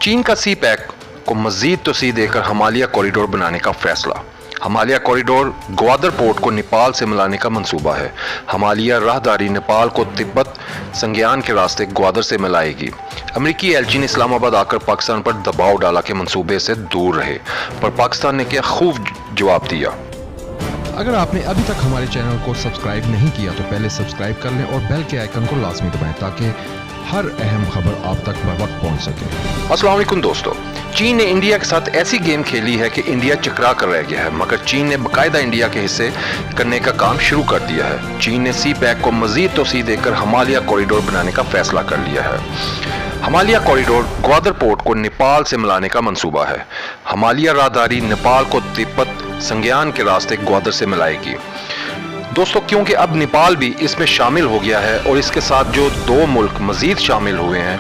چین کا سی پیک کو مزید توسیع دے کر ہمالیہ کوریڈور بنانے کا فیصلہ۔ ہمالیہ کوریڈور گوادر پورٹ کو نیپال سے ملانے کا منصوبہ ہے۔ ہمالیہ راہداری نیپال کو تبت سنگیان کے راستے گوادر سے ملائے گی۔ امریکی ایلچی نے اسلام آباد آ کر پاکستان پر دباؤ ڈالا کہ منصوبے سے دور رہے، پر پاکستان نے کیا خوب جواب دیا۔ اگر آپ نے ابھی تک ہمارے چینل کو سبسکرائب نہیں کیا تو پہلے سبسکرائب کر لیں اور بیل کے آئیکن کو لازمی دبائیں تاکہ ہر اہم خبر آپ تک بر وقت پہنچ سکے۔ السلام علیکم دوستو، چین نے انڈیا کے ساتھ ایسی گیم کھیلی ہے کہ انڈیا چکرا کر رہ گیا ہے، مگر چین نے باقاعدہ انڈیا کے حصے کرنے کا کام شروع کر دیا ہے۔ چین نے سی پیک کو مزید توسیع دے کر ہمالیہ کوریڈور بنانے کا فیصلہ کر لیا ہے۔ ہمالیہ کوریڈور گوادر پورٹ کو نیپال سے ملانے کا منصوبہ ہے۔ ہمالیہ راہداری نیپال کو تبت سنگیان کے راستے گوادر سے ملائے گی۔ دوستو، کیونکہ اب نیپال بھی اس میں شامل ہو گیا ہے اور اس کے ساتھ جو دو ملک مزید شامل ہوئے ہیں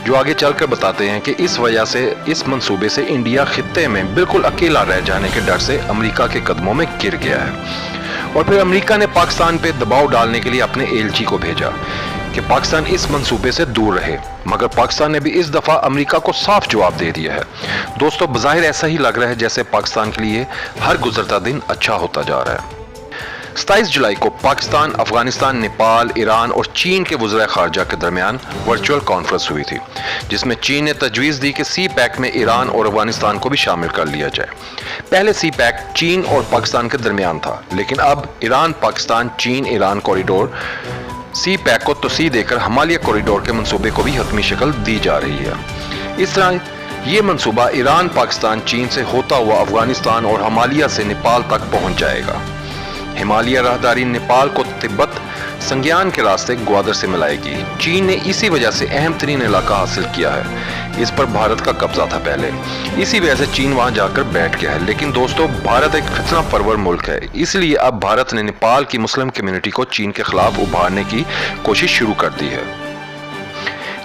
جو آگے چل کر بتاتے ہیں کہ اس وجہ سے اس منصوبے سے انڈیا خطے میں بالکل اکیلا رہ جانے کے ڈر سے امریکہ کے قدموں میں گر گیا ہے، اور پھر امریکہ نے پاکستان پہ دباؤ ڈالنے کے لیے اپنے ایلچی کو بھیجا کہ پاکستان اس منصوبے سے دور رہے، مگر پاکستان نے بھی اس دفعہ امریکہ کو صاف جواب دے دیا ہے۔ دوستو، بظاہر ایسا ہی لگ رہا ہے جیسے پاکستان کے لیے ہر گزرتا دن اچھا ہوتا جا رہا ہے۔ 27 جولائی کو پاکستان، افغانستان، نیپال، ایران اور چین کے وزراء خارجہ کے درمیان ورچوئل کانفرنس ہوئی تھی، جس میں چین نے تجویز دی کہ سی پیک میں ایران اور افغانستان کو بھی شامل کر لیا جائے۔ پہلے سی پیک چین اور پاکستان کے درمیان تھا، لیکن اب ایران پاکستان چین ایران کوریڈور سی پیک کو توسیع دے کر ہمالیہ کوریڈور کے منصوبے کو بھی حتمی شکل دی جا رہی ہے۔ اس طرح یہ منصوبہ ایران، پاکستان، چین سے ہوتا ہوا افغانستان اور ہمالیہ سے نیپال تک پہنچ جائے گا۔ ہمالیہ راہداری نیپال کو تبت سنگیان کے راستے گوادر سے ملائے گی۔ چین نے اسی وجہ سے اہم ترین علاقہ حاصل کیا ہے، اس پر بھارت کا قبضہ تھا پہلے، اسی وجہ سے چین وہاں جا کر بیٹھ گیا ہے۔ لیکن دوستو، بھارت ایک فتنہ پرور ملک ہے، اس لیے اب بھارت نے نیپال کی مسلم کمیونٹی کو چین کے خلاف ابھارنے کی کوشش شروع کر دی ہے۔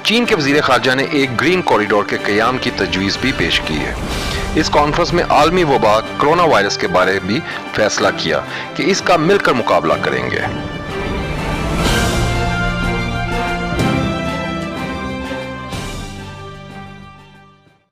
چین کے وزیر خارجہ نے ایک گرین کوریڈور کے قیام کی تجویز بھی پیش کی ہے۔ اس کانفرنس میں عالمی وبا کرونا وائرس کے بارے بھی فیصلہ کیا کہ اس کا مل کر مقابلہ کریں گے۔